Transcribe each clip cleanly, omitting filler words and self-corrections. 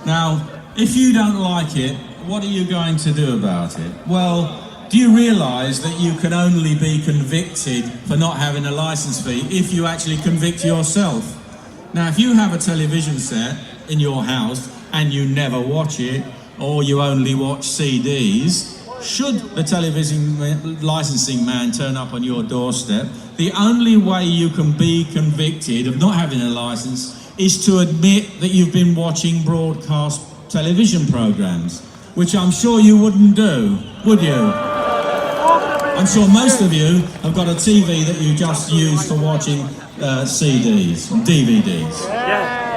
Now, if you don't like it, what are you going to do about it? Well, do you realise that you can only be convicted for not having a licence fee if you actually convict yourself? Now, if you have a television set in your house and you never watch it, or you only watch CDs, should the television licensing man turn up on your doorstep, the only way you can be convicted of not having a license is to admit that you've been watching broadcast television programs, which I'm sure you wouldn't do, would you? I'm sure most of you have got a TV that you just use for watching CDs, DVDs.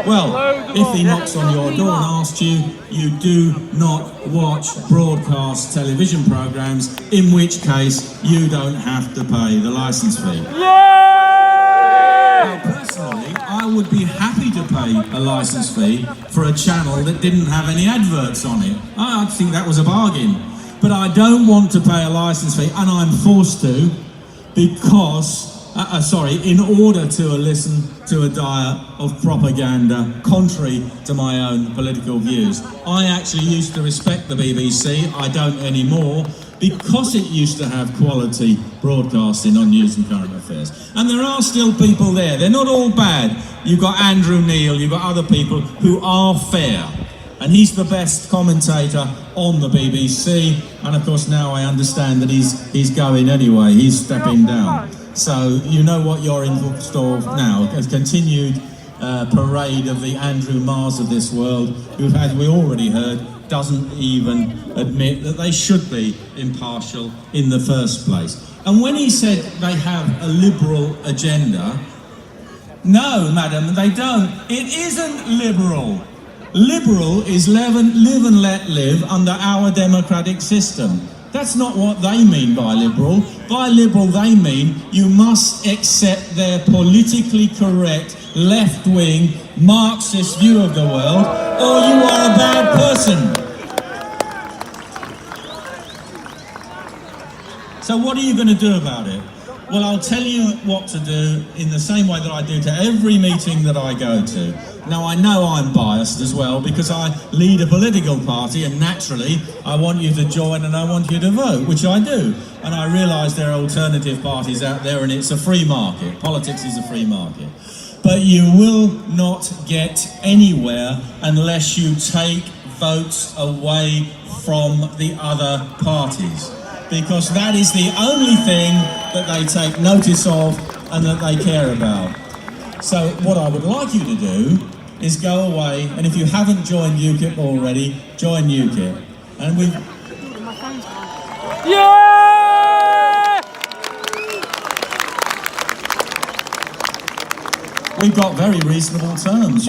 Well, if he knocks on your door and asks you, you do not watch broadcast television programs, in which case you don't have to pay the licence fee. Now, personally, I would be happy to pay a licence fee for a channel that didn't have any adverts on it. I think that was a bargain. But I don't want to pay a licence fee, and I'm forced to, because in order to listen to a diet of propaganda contrary to my own political views. I actually used to respect the BBC, I don't anymore, because it used to have quality broadcasting on news and current affairs. And there are still people there, they're not all bad. You've got Andrew Neil, you've got other people who are fair. And he's the best commentator on the BBC, and of course now I understand that he's going anyway, he's stepping down. So you know what you're in store now, a continued parade of the Andrew Marrs of this world, who, as we already heard, doesn't even admit that they should be impartial in the first place. And when he said they have a liberal agenda, no, madam, they don't. It isn't liberal. Liberal is live and let live under our democratic system. That's not what they mean by liberal. By liberal, they mean you must accept their politically correct, left-wing, Marxist view of the world, or you are a bad person. So what are you going to do about it? Well, I'll tell you what to do in the same way that I do to every meeting that I go to. Now, I know I'm biased as well because I lead a political party, and naturally I want you to join and I want you to vote, which I do. And I realise there are alternative parties out there and it's a free market. Politics is a free market. But you will not get anywhere unless you take votes away from the other parties, because that is the only thing that they take notice of and that they care about. So what I would like you to do is go away, and if you haven't joined UKIP already, join UKIP. And we've got very reasonable terms.